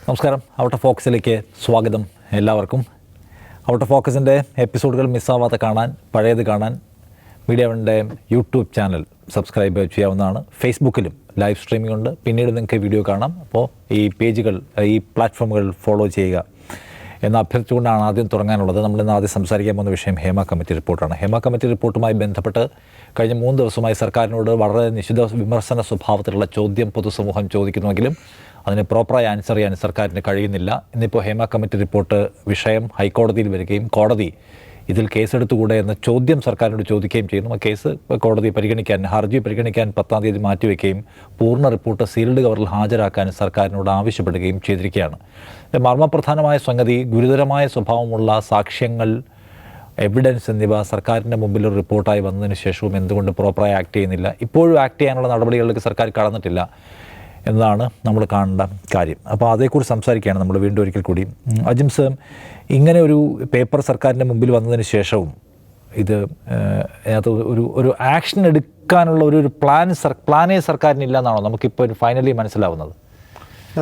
നമസ്കാരം. Out of ഫോക്കസിലേക്ക് സ്വാഗതം എല്ലാവർക്കും. ഔട്ട് ഓഫ് ഫോക്കസിൻ്റെ എപ്പിസോഡുകൾ മിസ്സാവാതെ കാണാൻ, പഴയത് കാണാൻ മീഡിയ വണ്ണിൻ്റെ യൂട്യൂബ് ചാനൽ സബ്സ്ക്രൈബ് ചെയ്യാവുന്നതാണ്. ഫേസ്ബുക്കിലും ലൈവ് സ്ട്രീമിംഗ് ഉണ്ട്. പിന്നീട് നിങ്ങൾക്ക് വീഡിയോ കാണാം. അപ്പോൾ ഈ പേജുകൾ, ഈ പ്ലാറ്റ്ഫോമുകൾ ഫോളോ ചെയ്യുക എന്ന് അഭ്യർത്ഥിച്ചുകൊണ്ടാണ് ആദ്യം തുടങ്ങാനുള്ളത്. നമ്മളിന്ന് ആദ്യം സംസാരിക്കാൻ പോകുന്ന വിഷയം ഹേമ കമ്മിറ്റി റിപ്പോർട്ടാണ്. ഹേമ കമ്മിറ്റി റിപ്പോർട്ടുമായി ബന്ധപ്പെട്ട് കഴിഞ്ഞ 3 ദിവസമായി സർക്കാരിനോട് വളരെ നിശിത വിമർശന സ്വഭാവത്തിലുള്ള ചോദ്യം പൊതുസമൂഹം ചോദിക്കുന്നുവെങ്കിലും അതിന് പ്രോപ്പറായി ആൻസർ ചെയ്യാൻ സർക്കാരിന് കഴിയുന്നില്ല. ഇന്നിപ്പോൾ ഹേമ കമ്മിറ്റി റിപ്പോർട്ട് വിഷയം ഹൈക്കോടതിയിൽ വരികയും കോടതി ഇതിൽ കേസെടുത്തുകൂടെ എന്ന ചോദ്യം സർക്കാരിനോട് ചോദിക്കുകയും ചെയ്യുന്നു. ആ കേസ് കോടതി പരിഗണിക്കാൻ, ഹർജി പരിഗണിക്കാൻ 10-ാം തീയതി മാറ്റിവെക്കുകയും പൂർണ്ണ റിപ്പോർട്ട് സീൽഡ് കവറിൽ ഹാജരാക്കാൻ സർക്കാരിനോട് ആവശ്യപ്പെടുകയും ചെയ്തിരിക്കുകയാണ്. മർമ്മപ്രധാനമായ സംഗതി, ഗുരുതരമായ സ്വഭാവമുള്ള സാക്ഷ്യങ്ങൾ, എവിഡൻസ് എന്നിവ സർക്കാരിൻ്റെ മുമ്പിൽ ഒരു റിപ്പോർട്ടായി വന്നതിന് ശേഷവും എന്തുകൊണ്ട് പ്രോപ്പറായി ആക്ട് ചെയ്യുന്നില്ല, ഇപ്പോഴും ആക്ട് ചെയ്യാനുള്ള നടപടികളിലേക്ക് സർക്കാർ കടന്നിട്ടില്ല എന്നതാണ് നമ്മൾ കാണേണ്ട കാര്യം. അപ്പോൾ അതേക്കുറിച്ച് സംസാരിക്കുകയാണ് നമ്മൾ വീണ്ടും ഒരിക്കൽ കൂടി. അജിംസ്, ഇങ്ങനെ ഒരു പേപ്പർ സർക്കാരിൻ്റെ മുമ്പിൽ വന്നതിന് ശേഷവും ഇത് അതിനകത്ത് ഒരു ആക്ഷൻ എടുക്കാനുള്ള ഒരു പ്ലാനേ സർക്കാരിനില്ല എന്നാണോ നമുക്കിപ്പോൾ ഫൈനലി മനസ്സിലാവുന്നത്?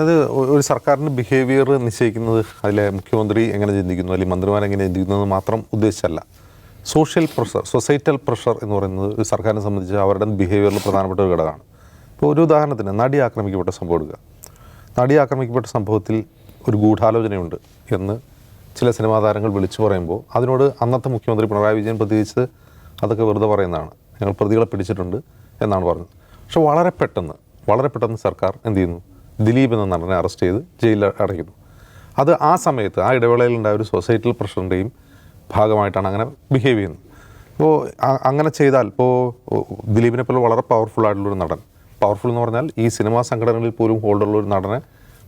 അത് ഒരു സർക്കാരിൻ്റെ ബിഹേവിയർ നിശ്ചയിക്കുന്നത് അതിലെ മുഖ്യമന്ത്രി എങ്ങനെ ചിന്തിക്കുന്നു അല്ലെങ്കിൽ മന്ത്രിമാർ എങ്ങനെ ചിന്തിക്കുന്നത് മാത്രം ഉദ്ദേശിച്ചല്ല. സോഷ്യൽ പ്രഷർ, സൊസൈറ്റൽ പ്രഷർ എന്ന് പറയുന്നത് ഒരു സർക്കാരിനെ സംബന്ധിച്ച് അവരുടെ ബിഹേവിയറിൽ പ്രധാനപ്പെട്ട ഒരു ഘടകമാണ്. ഇപ്പോൾ ഒരു ഉദാഹരണത്തിന് നടി ആക്രമിക്കപ്പെട്ട സംഭവം എടുക്കുക. നടി ആക്രമിക്കപ്പെട്ട സംഭവത്തിൽ ഒരു ഗൂഢാലോചനയുണ്ട് എന്ന് ചില സിനിമാ താരങ്ങൾ വിളിച്ചു പറയുമ്പോൾ അതിനോട് അന്നത്തെ മുഖ്യമന്ത്രി പിണറായി വിജയൻ പ്രതികരിച്ച് അതൊക്കെ വെറുതെ പറയുന്നതാണ്, ഞങ്ങൾ പ്രതികളെ പിടിച്ചിട്ടുണ്ട് എന്നാണ് പറഞ്ഞത്. പക്ഷെ വളരെ പെട്ടെന്ന് സർക്കാർ എന്ത് ചെയ്യുന്നു? ദിലീപ് എന്ന നടനെ അറസ്റ്റ് ചെയ്ത് ജയിലിൽ അടയ്ക്കുന്നു. അത് ആ സമയത്ത് ആ ഇടവേളയിലുണ്ടായ ഒരു സൊസൈറ്റൽ പ്രഷറിൻ്റെയും ഭാഗമായിട്ടാണ് അങ്ങനെ ബിഹേവ് ചെയ്യുന്നത്. ഇപ്പോൾ അങ്ങനെ ചെയ്താൽ, ഇപ്പോൾ ദിലീപിനെ പോലെ വളരെ പവർഫുള്ളായിട്ടുള്ളൊരു നടൻ, പവർഫുൾ എന്ന് പറഞ്ഞാൽ ഈ സിനിമാ സംഘടനകളിൽ പോലും ഹോൾഡുള്ള ഒരു നടനെ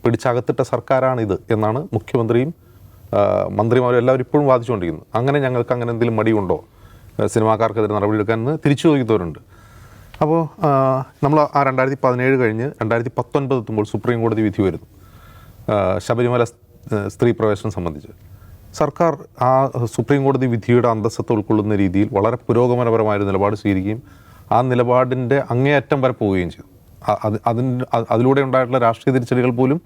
പിടിച്ചകത്തിട്ട സർക്കാരാണിത് എന്നാണ് മുഖ്യമന്ത്രിയും മന്ത്രിമാരും എല്ലാവരും ഇപ്പോഴും വാദിച്ചുകൊണ്ടിരിക്കുന്നത്. അങ്ങനെ ഞങ്ങൾക്ക് അങ്ങനെ എന്തെങ്കിലും മടിയുണ്ടോ സിനിമാക്കാർക്കെതിരെ നടപടിയെടുക്കാൻ എന്ന് തിരിച്ചു ചോദിക്കുന്നവരുണ്ട്. അപ്പോൾ നമ്മൾ ആ 2017 കഴിഞ്ഞ് 2019 എത്തുമ്പോൾ സുപ്രീം കോടതി വിധി വരുന്നു ശബരിമല സ്ത്രീ പ്രവേശനം സംബന്ധിച്ച്. സർക്കാർ ആ സുപ്രീം കോടതി വിധിയുടെ അന്തസ്സത്ത് ഉൾക്കൊള്ളുന്ന രീതിയിൽ വളരെ പുരോഗമനപരമായൊരു നിലപാട് സ്വീകരിക്കുകയും ആ നിലപാടിൻ്റെ അങ്ങേയറ്റം വരെ പോവുകയും ചെയ്തു. അതിലൂടെ ഉണ്ടായിട്ടുള്ള രാഷ്ട്രീയ തിരിച്ചടികൾ പോലും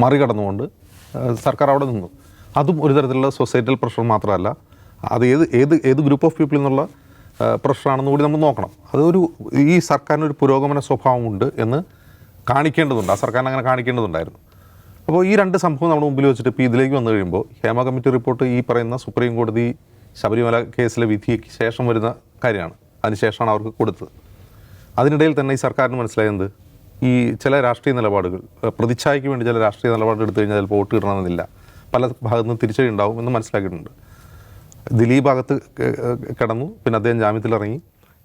മറികടന്നുകൊണ്ട് സർക്കാർ അവിടെ നിന്നു. അതും ഒരു തരത്തിലുള്ള സൊസൈറ്റൽ പ്രഷർ മാത്രമല്ല, അത് ഏത് ഗ്രൂപ്പ് ഓഫ് പീപ്പിളിൽ നിന്നുള്ള പ്രഷറാണെന്ന് കൂടി നമ്മൾ നോക്കണം. ഈ സർക്കാരിനൊരു പുരോഗമന സ്വഭാവമുണ്ട് എന്ന് കാണിക്കേണ്ടതുണ്ട്. ആ സർക്കാരിന് അങ്ങനെ കാണിക്കേണ്ടതുണ്ടായിരുന്നു. അപ്പോൾ ഈ 2 സംഭവം നമ്മുടെ മുമ്പിൽ വെച്ചിട്ട് ഇപ്പോൾ ഇതിലേക്ക് വന്നു കഴിയുമ്പോൾ ഹേമ കമ്മിറ്റി റിപ്പോർട്ട് ഈ പറയുന്ന സുപ്രീം കോടതി ശബരിമല കേസിലെ വിധിക്ക് ശേഷം വരുന്ന കാര്യമാണ്. അതിനുശേഷമാണ് അവർക്ക് കൊടുത്തത്. അതിനിടയിൽ തന്നെ ഈ സർക്കാരിന് മനസ്സിലായത് ഈ ചില രാഷ്ട്രീയ നിലപാടുകൾ, പ്രതിച്ഛായയ്ക്ക് വേണ്ടി ചില രാഷ്ട്രീയ നിലപാടുകൾ എടുത്തു കഴിഞ്ഞാൽ ചിലപ്പോൾ വോട്ട് കിട്ടണമെന്നില്ല, പല ഭാഗത്തു നിന്ന് തിരിച്ചടി ഉണ്ടാവും എന്ന് മനസ്സിലാക്കിയിട്ടുണ്ട്. ദിലീപ് അകത്ത് കിടന്നു, പിന്നെ അദ്ദേഹം ജാമ്യത്തിലിറങ്ങി,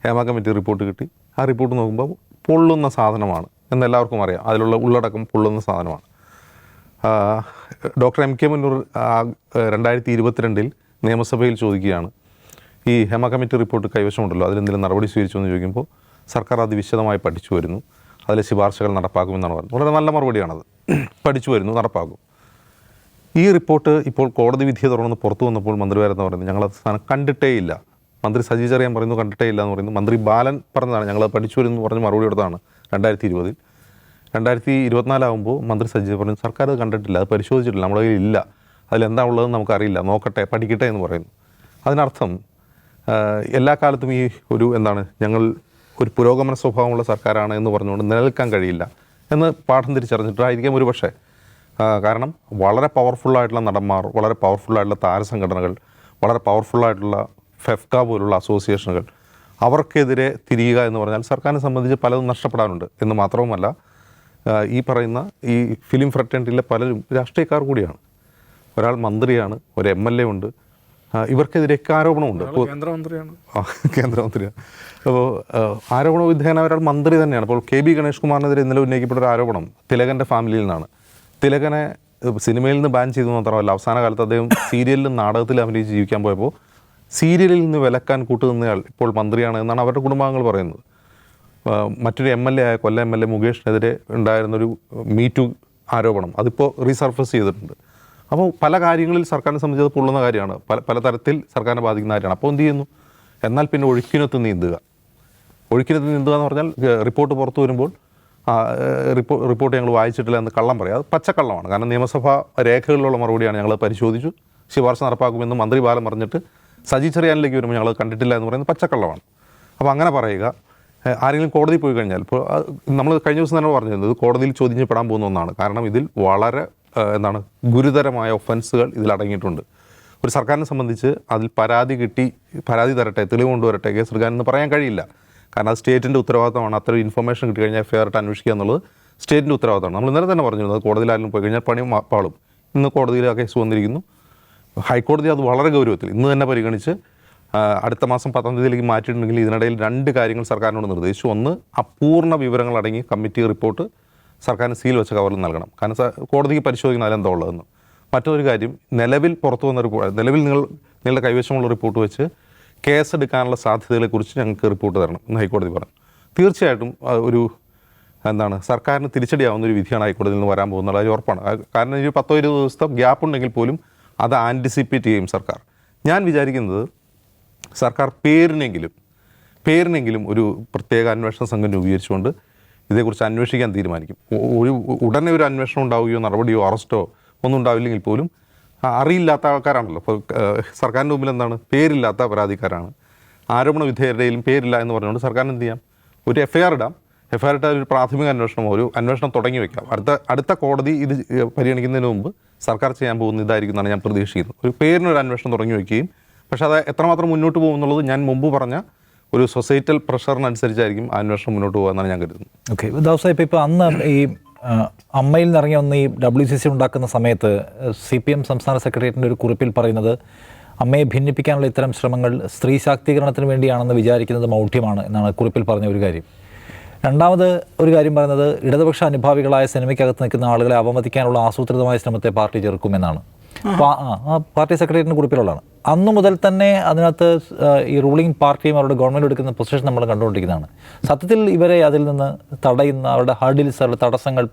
ഹേമ കമ്മിറ്റി റിപ്പോർട്ട് കിട്ടി. ആ റിപ്പോർട്ട് നോക്കുമ്പോൾ പൊള്ളുന്ന സാധനമാണ് എന്നെല്ലാവർക്കും അറിയാം. അതിലുള്ള ഉള്ളടക്കം പൊള്ളുന്ന സാധനമാണ്. ഡോക്ടർ MK മുന്നൂർ 2022 നിയമസഭയിൽ ചോദിക്കുകയാണ്, ഈ ഹേമ കമ്മിറ്റി റിപ്പോർട്ട് കൈവശമുണ്ടല്ലോ, അതിലെന്തെങ്കിലും നടപടി സ്വീകരിച്ചു എന്ന് ചോദിക്കുമ്പോൾ സർക്കാർ അത് വിശദമായി പഠിച്ചു വരുന്നു, അതിലെ ശുപാർശകൾ നടപ്പാക്കുമെന്നാണ് പറഞ്ഞത്. വളരെ നല്ല മറുപടിയാണത്. പഠിച്ചു വരുന്നു, നടപ്പാക്കും. ഈ റിപ്പോർട്ട് ഇപ്പോൾ കോടതി വിധിയെ തുടർന്ന് പുറത്തു വന്നപ്പോൾ മന്ത്രിമാരെന്ന് പറയുന്നത് ഞങ്ങളത് സാധനം കണ്ടിട്ടേ ഇല്ല. മന്ത്രി സജി ചെറിയാൻ പറയുന്നു കണ്ടിട്ടേ ഇല്ല എന്ന് പറയുന്നു. മന്ത്രി ബാലൻ പറഞ്ഞതാണ് ഞങ്ങളത് പഠിച്ചു വരുന്നു പറഞ്ഞ് മറുപടി കൊടുത്താണ് 2020. 2024 ആകുമ്പോൾ മന്ത്രി സജി പറഞ്ഞു സർക്കാർ അത് കണ്ടിട്ടില്ല, അത് പരിശോധിച്ചിട്ടില്ല, നമ്മുടെ കയ്യിൽ ഇല്ല, അതിലെന്താ ഉള്ളതെന്ന് നമുക്കറിയില്ല, നോക്കട്ടെ, പഠിക്കട്ടെ എന്ന് പറയുന്നു. അതിനർത്ഥം എല്ലാ കാലത്തും ഈ ഞങ്ങൾ ഒരു പുരോഗമന സ്വഭാവമുള്ള സർക്കാരാണ് എന്ന് പറഞ്ഞുകൊണ്ട് നിലനിൽക്കാൻ കഴിയില്ല എന്ന് പാഠം തിരിച്ചറിഞ്ഞിട്ടായിരിക്കാം ഒരു പക്ഷേ. കാരണം വളരെ പവർഫുള്ളായിട്ടുള്ള നടന്മാർ, വളരെ പവർഫുള്ളായിട്ടുള്ള താരസംഘടനകൾ, വളരെ പവർഫുള്ളായിട്ടുള്ള ഫെഫ്ക പോലുള്ള അസോസിയേഷനുകൾ, അവർക്കെതിരെ തിരിയുക എന്ന് പറഞ്ഞാൽ സർക്കാരിനെ സംബന്ധിച്ച് പലതും നഷ്ടപ്പെടാനുണ്ട് എന്ന് മാത്രവുമല്ല, ഈ പറയുന്ന ഈ ഫിലിം ഫ്രട്ടേണിറ്റിയിലെ പലരും രാഷ്ട്രീയക്കാർ കൂടിയാണ്. ഒരാൾ മന്ത്രിയാണ്, ഒരു MLA ഉണ്ട്, ഇവർക്കെതിരെയൊക്കെ ആരോപണമുണ്ട്. കേന്ദ്രമന്ത്രിയാണ്. അപ്പോൾ ആരോപണ വിധേയനായ ഒരാൾ മന്ത്രി തന്നെയാണ്. അപ്പോൾ KB ഗണേഷ് കുമാറിനെതിരെ ഇന്നലെ ഉന്നയിക്കപ്പെട്ട ഒരു ആരോപണം തിലകൻ്റെ ഫാമിലിയിൽ നിന്നാണ്. തിലകനെ സിനിമയിൽ നിന്ന് ബാൻ ചെയ്തു മാത്രമല്ല, അവസാന കാലത്ത് അദ്ദേഹം സീരിയലിലും നാടകത്തിലും അഭിനയിച്ച് ജീവിക്കാൻ പോയപ്പോൾ സീരിയലിൽ നിന്ന് വിലക്കാൻ കൂട്ടുനിന്നയാൾ ഇപ്പോൾ മന്ത്രിയാണ് എന്നാണ് അവരുടെ കുടുംബാംഗങ്ങൾ പറയുന്നത്. മറ്റൊരു MLA ആയ കൊല്ലം MLA മുകേഷിനെതിരെ ഉണ്ടായിരുന്നൊരു മീറ്റു ആരോപണം അതിപ്പോൾ റീസർഫസ് ചെയ്തിട്ടുണ്ട്. അപ്പോൾ പല കാര്യങ്ങളിൽ സർക്കാരിനെ സംബന്ധിച്ചത് പൊള്ളുന്ന കാര്യമാണ്, പലതരത്തിൽ സർക്കാരിനെ ബാധിക്കുന്ന കാര്യമാണ്. അപ്പോൾ എന്ത് ചെയ്യുന്നു? എന്നാൽ പിന്നെ ഒഴുക്കിനൊത്ത് നീന്തുക എന്ന് പറഞ്ഞാൽ റിപ്പോർട്ട് പുറത്തു വരുമ്പോൾ റിപ്പോർട്ട് ഞങ്ങൾ വായിച്ചിട്ടില്ല എന്ന് കള്ളം പറയാം. അത് പച്ചക്കള്ളമാണ്. കാരണം നിയമസഭാ രേഖകളിലുള്ള മറുപടിയാണ്. ഞങ്ങൾ പരിശോധിച്ചു, ശുപാർശ നടപ്പാക്കുമെന്ന് മന്ത്രി ബാലൻ പറഞ്ഞിട്ട് സജി ചെറിയാനിലേക്ക് വരുമ്പോൾ ഞങ്ങൾ കണ്ടിട്ടില്ല എന്ന് പറയുന്നത് പച്ചക്കള്ളമാണ്. അപ്പോൾ അങ്ങനെ പറയുക. ആരെങ്കിലും കോടതി പോയി കഴിഞ്ഞാൽ, ഇപ്പോൾ നമ്മൾ കഴിഞ്ഞ ദിവസം തന്നെ പറഞ്ഞിരുന്നത് കോടതിയിൽ ചോദ്യം ചെയ്യപ്പെടാൻ പോകുന്ന ഒന്നാണ്. കാരണം ഇതിൽ വളരെ ഗുരുതരമായ ഒഫൻസുകൾ ഇതിലടങ്ങിയിട്ടുണ്ട്. ഒരു സർക്കാരിനെ സംബന്ധിച്ച് അതിൽ പരാതി തരട്ടെ, തെളിവ് കൊണ്ടുവരട്ടെ, കേസെടുക്കാനെന്ന് പറയാൻ കഴിയില്ല. കാരണം അത് സ്റ്റേറ്റിൻ്റെ ഉത്തരവാദിത്തമാണ്. അത്ര ഇൻഫർമേഷൻ കിട്ടി കഴിഞ്ഞാൽ എഫ്ഐആർ ആയിട്ട് അന്വേഷിക്കുക എന്നുള്ളത് സ്റ്റേറ്റിൻ്റെ ഉത്തരവാദിത്തമാണ്. നമ്മൾ ഇന്നലെ തന്നെ പറഞ്ഞിരുന്നത് കോടതിയിൽ ആരും പോയി കഴിഞ്ഞാൽ പണി പാളും. ഇന്ന് കോടതിയിൽ ആ കേസ് വന്നിരിക്കുന്നു. ഹൈക്കോടതി അത് വളരെ ഗൗരവത്തിൽ ഇന്ന് തന്നെ പരിഗണിച്ച് അടുത്ത മാസം 10-ാം തീയതിയിലേക്ക് മാറ്റിയിട്ടുണ്ടെങ്കിൽ ഇതിനിടയിൽ 2 കാര്യങ്ങൾ സർക്കാരിനോട് നിർദ്ദേശിച്ചു. ഒന്ന്, അപൂർണ്ണ വിവരങ്ങളടങ്ങി കമ്മിറ്റി റിപ്പോർട്ട് സർക്കാരിന് സീൽ വെച്ച കവറിൽ നൽകണം. കാരണം കോടതിക്ക് പരിശോധിക്കണം അതിലെന്താ ഉള്ളതെന്ന്. മറ്റൊരു കാര്യം, നിലവിൽ പുറത്തു വന്ന നിലവിൽ നിങ്ങളുടെ കൈവശമുള്ള റിപ്പോർട്ട് വെച്ച് കേസെടുക്കാനുള്ള സാധ്യതകളെക്കുറിച്ച് ഞങ്ങൾക്ക് റിപ്പോർട്ട് തരണം എന്ന് ഹൈക്കോടതി പറഞ്ഞു. തീർച്ചയായിട്ടും സർക്കാരിന് തിരിച്ചടിയാവുന്ന ഒരു വിധിയാണ് ഹൈക്കോടതിയിൽ നിന്ന് വരാൻ പോകുന്നത്. അത് ഉറപ്പാണ്. കാരണം ഒരു 10-20 ദിവസത്തെ ഗ്യാപ്പ് ഉണ്ടെങ്കിൽ പോലും അത് ആൻറ്റിസിപ്പേറ്റ് ചെയ്യും സർക്കാർ. ഞാൻ വിചാരിക്കുന്നത് സർക്കാർ പേരിനെങ്കിലും ഒരു പ്രത്യേക അന്വേഷണ സംഘം രൂപീകരിച്ചുകൊണ്ട് ഇതേക്കുറിച്ച് അന്വേഷിക്കാൻ തീരുമാനിക്കും. ഉടനെ ഒരു അന്വേഷണം ഉണ്ടാവുകയോ നടപടിയോ അറസ്റ്റോ ഒന്നും ഉണ്ടാവില്ലെങ്കിൽ പോലും അറിയില്ലാത്ത ആൾക്കാരാണല്ലോ. ഇപ്പോൾ സർക്കാരിൻ്റെ മുമ്പിൽ പേരില്ലാത്ത പരാതിക്കാരാണ്. ആരോപണ വിധേയരുടെയിലും പേരില്ല എന്ന് പറഞ്ഞുകൊണ്ട് സർക്കാരിന് എന്ത് ചെയ്യാം? ഒരു എഫ്ഐആർ ഇടാം. എഫ്ഐആർ ഇട്ടാൽ ഒരു പ്രാഥമിക അന്വേഷണമോ ഒരു അന്വേഷണം തുടങ്ങി വയ്ക്കാം. അടുത്ത കോടതി ഇത് പരിഗണിക്കുന്നതിന് മുമ്പ് സർക്കാർ ചെയ്യാൻ പോകുന്ന ഇതായിരിക്കും എന്നാണ് ഞാൻ പ്രതീക്ഷിക്കുന്നത്. ഒരു പേരിനൊരു അന്വേഷണം തുടങ്ങി വയ്ക്കുകയും, പക്ഷേ അത് എത്രമാത്രം മുന്നോട്ട് പോകുമെന്നുള്ളത് ഞാൻ മുമ്പ് പറഞ്ഞ ഒരു സൊസൈറ്റൽ പ്രഷറിനനുസരിച്ചായിരിക്കും ആ അന്വേഷണം മുന്നോട്ട് പോകുക എന്നാണ് ഞാൻ കരുതുന്നത്. ഓക്കെ, ദാസാഹിബ്, ഇപ്പോൾ അന്ന് ഈ അമ്മയിൽ നിന്നിറങ്ങി വന്ന് ഈ WCC ഉണ്ടാക്കുന്ന സമയത്ത് CPM സംസ്ഥാന സെക്രട്ടേറിയറ്റിൻ്റെ ഒരു കുറിപ്പിൽ പറയുന്നത് അമ്മയെ ഭിന്നിപ്പിക്കാനുള്ള ഇത്തരം ശ്രമങ്ങൾ സ്ത്രീ ശാക്തീകരണത്തിന് വേണ്ടിയാണെന്ന് വിചാരിക്കുന്നത് മൗഢ്യമാണ് എന്നാണ് കുറിപ്പിൽ പറഞ്ഞ ഒരു കാര്യം. രണ്ടാമത് ഒരു കാര്യം പറയുന്നത് ഇടതുപക്ഷ അനുഭാവികളായ സിനിമയ്ക്കകത്ത് നിൽക്കുന്ന ആളുകളെ അവമതിക്കാനുള്ള ആസൂത്രിതമായ ശ്രമത്തെ പാർട്ടി ചെറുക്കുമെന്നാണ്. പാർട്ടി സെക്രട്ടേറിയറ്റിൻ്റെ കുറിപ്പിലുള്ളതാണ്. അന്നു മുതൽ തന്നെ അതിനകത്ത് ഈ റൂളിംഗ് പാർട്ടിയും അവരുടെ ഗവൺമെൻറ് എടുക്കുന്ന പൊസിഷൻ നമ്മൾ കണ്ടുകൊണ്ടിരിക്കുന്നതാണ്. സത്യത്തിൽ ഇവരെ അതിൽ നിന്ന് തടയുന്ന അവരുടെ ഹർഡിൽസ്, അവരുടെ തടസ്സങ്ങൾ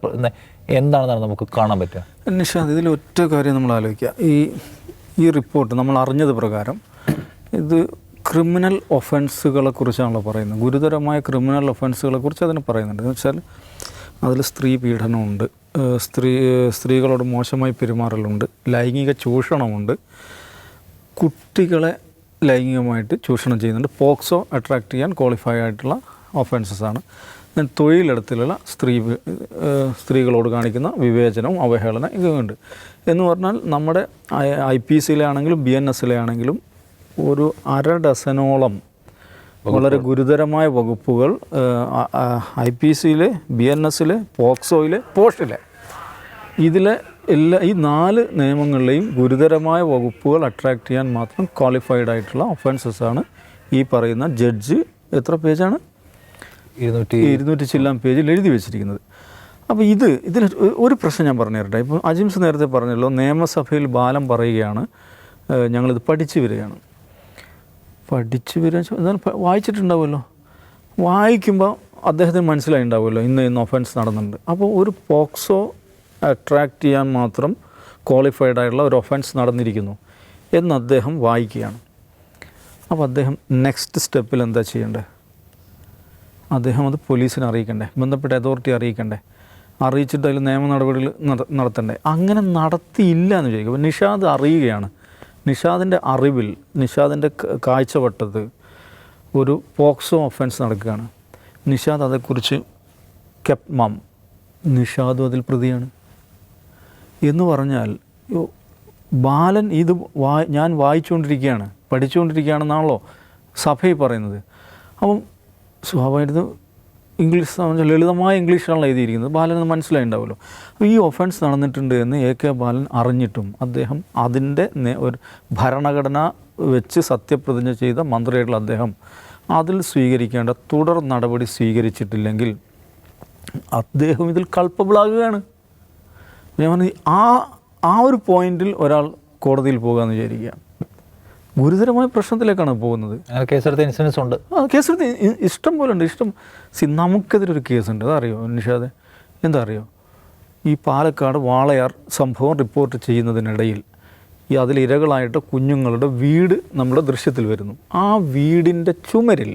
എന്താണെന്നാണ് നമുക്ക് കാണാൻ പറ്റുക? നിഷാദ്, ഇതിൽ ഒറ്റ കാര്യം നമ്മൾ ആലോചിക്കുക. ഈ റിപ്പോർട്ട് നമ്മൾ അറിഞ്ഞത് പ്രകാരം ഇത് ക്രിമിനൽ ഒഫൻസുകളെ കുറിച്ചാണല്ലോ പറയുന്നത്. ഗുരുതരമായ ക്രിമിനൽ ഒഫൻസുകളെ കുറിച്ച് അതിന് പറയുന്നുണ്ട്. എന്ന് വെച്ചാൽ അതിൽ സ്ത്രീ പീഡനമുണ്ട്, സ്ത്രീകളോട് മോശമായി പെരുമാറലുണ്ട്, ലൈംഗിക ചൂഷണമുണ്ട്, കുട്ടികളെ ലൈംഗികമായിട്ട് ചൂഷണം ചെയ്യുന്നുണ്ട്. പോക്സോ അട്രാക്റ്റ് ചെയ്യാൻ ക്വാളിഫൈ ആയിട്ടുള്ള ഒഫൻസസാണ്. തൊഴിലിടത്തിലുള്ള സ്ത്രീകളോട് കാണിക്കുന്ന വിവേചനവും അവഹേളന ഇതുണ്ട്. എന്ന് പറഞ്ഞാൽ നമ്മുടെ IPC ആണെങ്കിലും BNS ആണെങ്കിലും ഒരു 1/2 ഡസനോളം വളരെ ഗുരുതരമായ വകുപ്പുകൾ IPC, BNS, പോക്സോ, പോഷ് ഇതിലെ ഈ 4 നിയമങ്ങളിലെയും ഗുരുതരമായ വകുപ്പുകൾ അട്രാക്റ്റ് ചെയ്യാൻ മാത്രം ക്വാളിഫൈഡ് ആയിട്ടുള്ള ഒഫൻസസാണ് ഈ പറയുന്ന ജഡ്ജ് എത്ര പേജാണ് 200 ചില്ലാൻ പേജിൽ എഴുതി വെച്ചിരിക്കുന്നത്. അപ്പോൾ ഇതിൽ ഒരു പ്രശ്നം ഞാൻ പറഞ്ഞു തരട്ടെ. ഇപ്പോൾ അജിംസ് നേരത്തെ പറഞ്ഞല്ലോ, നിയമസഭയിൽ ബാലൻ പറയുകയാണ് ഞങ്ങളിത് പഠിച്ചു വരികയാണ്. എന്നാലും വായിച്ചിട്ടുണ്ടാവുമല്ലോ. വായിക്കുമ്പോൾ അദ്ദേഹത്തിന് മനസ്സിലായി ഉണ്ടാവുമല്ലോ ഇന്ന് ഒഫൻസ് നടന്നിട്ടുണ്ട്. അപ്പോൾ ഒരു പോക്സോ അട്രാക്റ്റ് ചെയ്യാൻ മാത്രം ക്വാളിഫൈഡ് ആയിട്ടുള്ള ഒരു ഒഫൻസ് നടന്നിരിക്കുന്നു എന്ന് അദ്ദേഹം വായിക്കുകയാണ്. അപ്പോൾ അദ്ദേഹം നെക്സ്റ്റ് സ്റ്റെപ്പിൽ എന്താ ചെയ്യേണ്ടത്? അദ്ദേഹം അത് പോലീസിനെ അറിയിക്കണ്ടേ, ബന്ധപ്പെട്ട അതോറിറ്റി അറിയിക്കണ്ടേ, അറിയിച്ചിട്ട് അതിൽ നിയമ നടപടികൾ നടത്തണ്ടേ? അങ്ങനെ നടത്തിയില്ല എന്ന് ചോദിക്കും. അപ്പോൾ നിഷാദ് അറിയുകയാണ്. നിഷാദിൻ്റെ അറിവിൽ, നിഷാദിൻ്റെ കാഴ്ചവട്ടത്ത് ഒരു പോക്സോ ഒഫൻസ് നടക്കുകയാണ്. നിഷാദ് അതേക്കുറിച്ച് കെപ്റ്റ് മം, നിഷാദും അതിൽ പ്രതിയാണ് എന്ന് പറഞ്ഞാൽ ബാലൻ ഇത് ഞാൻ വായിച്ചുകൊണ്ടിരിക്കുകയാണ്, പഠിച്ചുകൊണ്ടിരിക്കുകയാണെന്നാണല്ലോ സഭയിൽ പറയുന്നത്. അപ്പം സ്വാഭാവികമായിട്ടും ഇംഗ്ലീഷ് ലളിതമായ ഇംഗ്ലീഷിലാണല്ലോ എഴുതിയിരിക്കുന്നത്. ബാലന് മനസ്സിലായിട്ടുണ്ടാവുമല്ലോ. അപ്പോൾ ഈ ഒഫൻസ് നടന്നിട്ടുണ്ട് എന്ന് AK ബാലൻ അറിഞ്ഞിട്ടും അദ്ദേഹം അതിൻ്റെ ഒരു ഭരണഘടന വെച്ച് സത്യപ്രതിജ്ഞ ചെയ്ത മന്ത്രിയായിട്ടുള്ള അദ്ദേഹം അതിൽ സ്വീകരിക്കേണ്ട തുടർ നടപടി സ്വീകരിച്ചിട്ടില്ലെങ്കിൽ അദ്ദേഹം ഇതിൽ കൾപ്പബിളാകുകയാണ്. ഞാൻ പറഞ്ഞു ആ ഒരു പോയിന്റിൽ ഒരാൾ കോടതിയിൽ പോകാമെന്ന് വിചാരിക്കുക, ഗുരുതരമായ പ്രശ്നത്തിലേക്കാണ് പോകുന്നത്. കേസെടുത്ത ഇൻസിഡൻസ് ഉണ്ട്. കേസെടുത്ത് ഇഷ്ടം പോലെ ഉണ്ട്. നമുക്കെതിരൊരു കേസുണ്ട്. അതറിയോ നിഷാദെ? എന്താ അറിയോ? ഈ പാലക്കാട് വാളയാർ സംഭവം റിപ്പോർട്ട് ചെയ്യുന്നതിനിടയിൽ അതിലിരകളായിട്ട് കുഞ്ഞുങ്ങളുടെ വീട് നമ്മുടെ ദൃശ്യത്തിൽ വരുന്നു. ആ വീടിൻ്റെ ചുമരിൽ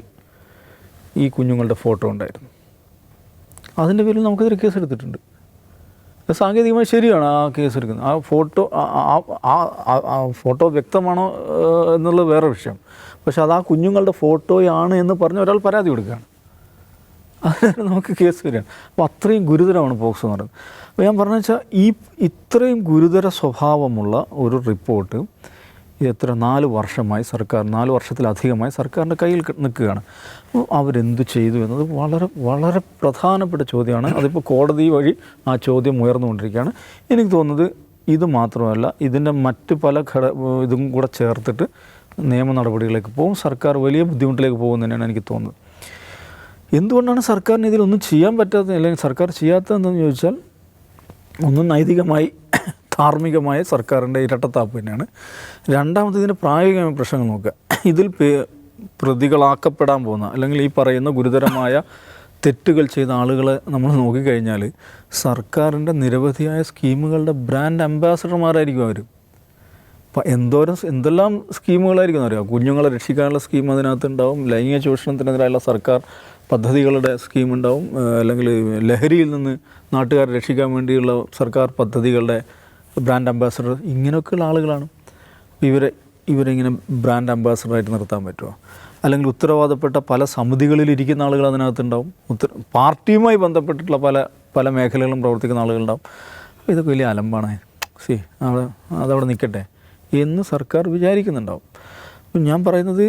ഈ കുഞ്ഞുങ്ങളുടെ ഫോട്ടോ ഉണ്ടായിരുന്നു. അതിൻ്റെ പേരിൽ നമുക്കെതിരെ കേസെടുത്തിട്ടുണ്ട്. സാങ്കേതികമായി ശരിയാണ് ആ കേസ് എടുക്കുന്നത്. ആ ഫോട്ടോ വ്യക്തമാണോ എന്നുള്ളത് വേറെ വിഷയം. പക്ഷെ അത് ആ കുഞ്ഞുങ്ങളുടെ ഫോട്ടോയാണ് എന്ന് പറഞ്ഞ് ഒരാൾ പരാതി കൊടുക്കുകയാണ്, അതിന് നമുക്ക് കേസ് വരികയാണ്. അപ്പോൾ അത്രയും ഗുരുതരമാണ് പോക്സോ എന്ന് പറയുന്നത്. അപ്പോൾ ഞാൻ പറഞ്ഞു വെച്ചാൽ ഇത്രയും ഗുരുതര സ്വഭാവമുള്ള ഒരു റിപ്പോർട്ട് എത്ര 4 വർഷമായി സർക്കാർ, 4 വർഷത്തിലധികമായി സർക്കാരിൻ്റെ കയ്യിൽ നിൽക്കുകയാണ്. അപ്പോൾ അവരെന്തു ചെയ്തു എന്നത് വളരെ വളരെ പ്രധാനപ്പെട്ട ചോദ്യമാണ്. അതിപ്പോൾ കോടതി വഴി ആ ചോദ്യം ഉയർന്നുകൊണ്ടിരിക്കുകയാണ്. എനിക്ക് തോന്നുന്നത് ഇത് മാത്രമല്ല, ഇതിൻ്റെ മറ്റ് പല ഇതും കൂടെ ചേർത്തിട്ട് നിയമ നടപടികളിലേക്ക് പോകും. സർക്കാർ വലിയ ബുദ്ധിമുട്ടിലേക്ക് പോകും തന്നെയാണ് എനിക്ക് തോന്നുന്നത്. എന്തുകൊണ്ടാണ് സർക്കാരിന് ഇതിലൊന്നും ചെയ്യാൻ പറ്റാത്തത്, അല്ലെങ്കിൽ സർക്കാർ ചെയ്യാത്തതെന്ന് ചോദിച്ചാൽ, ഒന്ന് നൈതികമായി ധാർമ്മികമായ സർക്കാരിൻ്റെ ഇരട്ടത്താപ്പ് തന്നെയാണ്. രണ്ടാമത് ഇതിൻ്റെ പ്രായോഗികമായ പ്രശ്നങ്ങൾ നോക്കുക. ഇതിൽ പ്രതികളാക്കപ്പെടാൻ പോകുന്ന, അല്ലെങ്കിൽ ഈ പറയുന്ന ഗുരുതരമായ തെറ്റുകൾ ചെയ്ത ആളുകളെ നമ്മൾ നോക്കിക്കഴിഞ്ഞാൽ സർക്കാരിൻ്റെ നിരവധിയായ സ്കീമുകളുടെ ബ്രാൻഡ് അംബാസഡർമാരായിരിക്കും അവർ. അപ്പോൾ എന്തെല്ലാം സ്കീമുകളായിരിക്കും അറിയാം. കുഞ്ഞുങ്ങളെ രക്ഷിക്കാനുള്ള സ്കീം അതിനകത്തുണ്ടാവും, ലൈംഗിക ചൂഷണത്തിനെതിരായുള്ള സർക്കാർ പദ്ധതികളുടെ സ്കീമുണ്ടാവും, അല്ലെങ്കിൽ ലഹരിയിൽ നിന്ന് നാട്ടുകാരെ രക്ഷിക്കാൻ വേണ്ടിയുള്ള സർക്കാർ പദ്ധതികളുടെ ബ്രാൻഡ് അംബാസഡർ, ഇങ്ങനെയൊക്കെയുള്ള ആളുകളാണ്. ഇവരെങ്ങനെ ബ്രാൻഡ് അംബാസഡറായിട്ട് നിർത്താൻ പറ്റുമോ? അല്ലെങ്കിൽ ഉത്തരവാദപ്പെട്ട പല സമിതികളിലിരിക്കുന്ന ആളുകൾ അതിനകത്തുണ്ടാവും, പാർട്ടിയുമായി ബന്ധപ്പെട്ടിട്ടുള്ള പല മേഖലകളും പ്രവർത്തിക്കുന്ന ആളുകളുണ്ടാവും. അപ്പോൾ ഇതൊക്കെ വലിയ അലമ്പാണ്. അതവിടെ നിൽക്കട്ടെ എന്ന് സർക്കാർ വിചാരിക്കുന്നുണ്ടാവും. അപ്പം ഞാൻ പറയുന്നത്,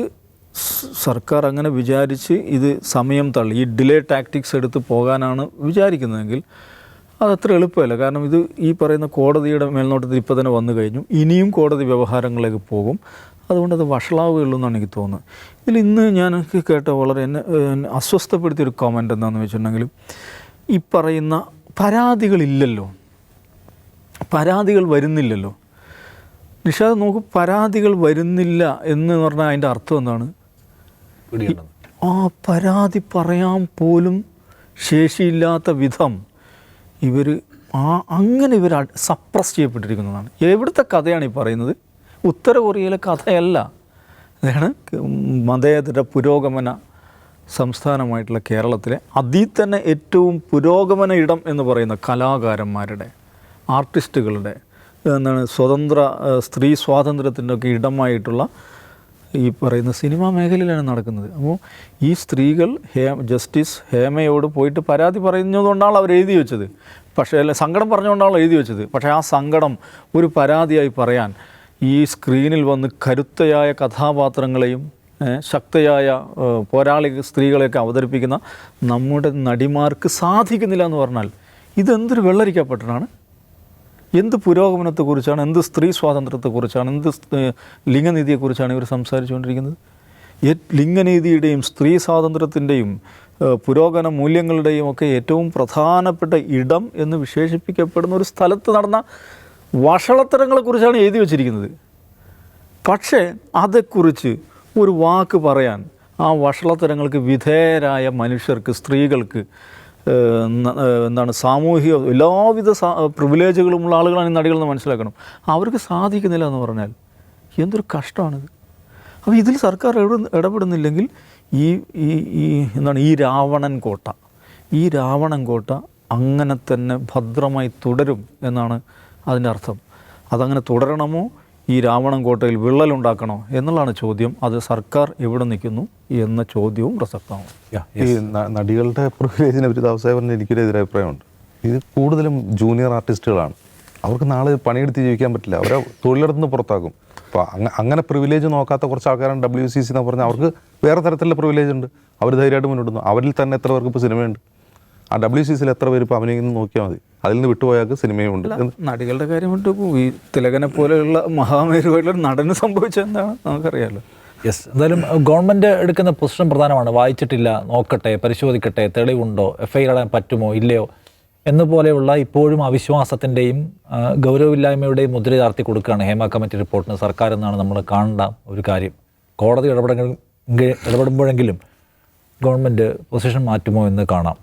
സർക്കാർ അങ്ങനെ വിചാരിച്ച് ഇത് സമയം തള്ളി, ഈ ഡിലേ ടാക്ടിക്സ് എടുത്ത് പോകാനാണ് വിചാരിക്കുന്നതെങ്കിൽ അതത്ര എളുപ്പമല്ല. കാരണം ഇത് ഈ പറയുന്ന കോടതിയുടെ മേൽനോട്ടത്തിൽ ഇപ്പോൾ തന്നെ വന്നു കഴിഞ്ഞു, ഇനിയും കോടതി വ്യവഹാരങ്ങളിലേക്ക് പോകും. അതുകൊണ്ട് അത് വഷളാവുകയുള്ളൂ എന്നാണ് എനിക്ക് തോന്നുന്നത്. ഇതിൽ ഇന്ന് ഞാൻ കേട്ട വളരെ എന്നെ അസ്വസ്ഥപ്പെടുത്തിയൊരു കമൻ്റ് എന്താണെന്ന് വെച്ചിട്ടുണ്ടെങ്കിൽ, ഈ പറയുന്ന പരാതികളില്ലല്ലോ, പരാതികൾ വരുന്നില്ലല്ലോ. നിഷാദ് നോക്കൂ, പരാതികൾ വരുന്നില്ല എന്ന് പറഞ്ഞാൽ അതിൻ്റെ അർത്ഥം എന്താണ്? ആ പരാതി പറയാൻ പോലും ശേഷിയില്ലാത്ത വിധം അങ്ങനെ ഇവർ സപ്രസ് ചെയ്യപ്പെട്ടിരിക്കുന്നതാണ്. എവിടുത്തെ കഥയാണ് ഈ പറയുന്നത്? ഉത്തര കൊറിയയിലെ കഥയല്ല. ഇതാണ് മതേതര പുരോഗമന സംസ്ഥാനമായിട്ടുള്ള കേരളത്തിലെ അതിൽ തന്നെ ഏറ്റവും പുരോഗമന ഇടം എന്ന് പറയുന്ന കലാകാരന്മാരുടെ, ആർട്ടിസ്റ്റുകളുടെ, സ്വതന്ത്ര സ്ത്രീ സ്വാതന്ത്ര്യത്തിൻ്റെ ഒക്കെ ഇടമായിട്ടുള്ള ഈ പറയുന്ന സിനിമാ മേഖലയിലാണ് നടക്കുന്നത്. അപ്പോൾ ഈ സ്ത്രീകൾ ജസ്റ്റിസ് ഹേമയോട് പോയിട്ട് പരാതി പറയുന്നതുകൊണ്ടാണ് അവർ എഴുതി വെച്ചത്. പക്ഷേ സങ്കടം പറഞ്ഞുകൊണ്ടാണ് എഴുതി വെച്ചത്. പക്ഷേ ആ സങ്കടം ഒരു പരാതിയായി പറയാൻ ഈ സ്ക്രീനിൽ വന്ന് കരുത്തയായ കഥാപാത്രങ്ങളെയും ശക്തയായ പോരാളി സ്ത്രീകളെയൊക്കെ അവതരിപ്പിക്കുന്ന നമ്മുടെ നടിമാർക്ക് സാധിക്കുന്നില്ല എന്ന് പറഞ്ഞാൽ ഇതെന്തൊരു വെള്ളരിക്കപ്പെട്ടതാണ്. എന്ത് പുരോഗമനത്തെക്കുറിച്ചാണ്, എന്ത് സ്ത്രീ സ്വാതന്ത്ര്യത്തെക്കുറിച്ചാണ്, എന്ത് ലിംഗനീതിയെക്കുറിച്ചാണ് ഇവർ സംസാരിച്ചുകൊണ്ടിരിക്കുന്നത്? ലിംഗനീതിയുടെയും സ്ത്രീ സ്വാതന്ത്ര്യത്തിൻ്റെയും പുരോഗമന മൂല്യങ്ങളുടെയും ഒക്കെ ഏറ്റവും പ്രധാനപ്പെട്ട ഇടം എന്ന് വിശേഷിപ്പിക്കപ്പെടുന്ന ഒരു സ്ഥലത്ത് നടന്ന വഷളത്തരങ്ങളെക്കുറിച്ചാണ് എഴുതി വച്ചിരിക്കുന്നത്. പക്ഷേ അതേക്കുറിച്ച് ഒരു വാക്ക് പറയാൻ ആ വഷളത്തരങ്ങൾക്ക് വിധേയരായ മനുഷ്യർക്ക്, സ്ത്രീകൾക്ക്, സാമൂഹിക എല്ലാവിധ പ്രിവിലേജുകളുമുള്ള ആളുകളാണ് ഈ നടികളെന്ന് മനസ്സിലാക്കണം. അവർക്ക് സാധിക്കുന്നില്ല എന്ന് പറഞ്ഞാൽ എന്തൊരു കഷ്ടമാണിത്. അപ്പോൾ ഇതിൽ സർക്കാർ ഇടപെടുന്നില്ലെങ്കിൽ ഈ രാവണൻ കോട്ട അങ്ങനെ തന്നെ ഭദ്രമായി തുടരും എന്നാണ് അതിൻ്റെ അർത്ഥം. അതങ്ങനെ തുടരണമോ, ഈ രാവണൻ കോട്ടയിൽ വിള്ളലുണ്ടാക്കണോ എന്നുള്ളതാണ് ചോദ്യം. അത് സർക്കാർ എവിടെ നിൽക്കുന്നു എന്ന ചോദ്യവും പ്രസക്തമാണ്. ഈ നടികളുടെ പ്രിവിലേജിനെ പറ്റി അവസാനം പറഞ്ഞാൽ എനിക്കൊരു എതിരഭിപ്രായമുണ്ട്. ഇത് കൂടുതലും ജൂനിയർ ആർട്ടിസ്റ്റുകളാണ്. അവർക്ക് നാളെ പണിയെടുത്ത് ജീവിക്കാൻ പറ്റില്ല, അവരെ തൊഴിലിടത്തുനിന്ന് പുറത്താക്കും. അപ്പോൾ അങ്ങനെ പ്രിവിലേജ് നോക്കാത്ത കുറച്ച് ആൾക്കാരാണ് WCC എന്ന് പറഞ്ഞാൽ അവർക്ക് വേറെ തരത്തിലുള്ള പ്രിവിലേജ് ഉണ്ട്. അവർ ധൈര്യമായിട്ട് മുന്നോട്ടുന്നു. അവരിൽ തന്നെ എത്ര പേർക്ക് ഇപ്പോൾ സിനിമയുണ്ട്? ആ WCCയിൽ എത്ര പേര് ഇപ്പോൾ അഭിനയിക്കുന്നു നോക്കിയാൽ മതി. അതിൽ നിന്ന് വിട്ടുപോയാൽ സിനിമയും ഉണ്ട്. നടികളുടെ കാര്യം വിട്ട് ഈ തിലകനെ പോലെയുള്ള മഹാമേരുമായിട്ടുള്ള നടന് സംഭവിച്ചത് എന്താണ് നമുക്കറിയാമല്ലോ. യെസ്, എന്തായാലും ഗവൺമെൻറ് എടുക്കുന്ന പൊസിഷൻ പ്രധാനമാണ്. വായിച്ചിട്ടില്ല, നോക്കട്ടെ, പരിശോധിക്കട്ടെ, തെളിവുണ്ടോ, FIR ഇടാൻ പറ്റുമോ ഇല്ലയോ എന്നുപോലെയുള്ള ഇപ്പോഴും അവിശ്വാസത്തിൻ്റെയും ഗൗരവമില്ലായ്മയുടെയും മുദ്ര ചാർത്തി കൊടുക്കുകയാണ് ഹേമ കമ്മിറ്റി റിപ്പോർട്ടിന് സർക്കാർ എന്നാണ് നമ്മൾ കാണേണ്ട ഒരു കാര്യം. കോടതി ഇടപെടുമ്പോഴെങ്കിലും ഗവൺമെൻറ് പൊസിഷൻ മാറ്റുമോ എന്ന് കാണാം.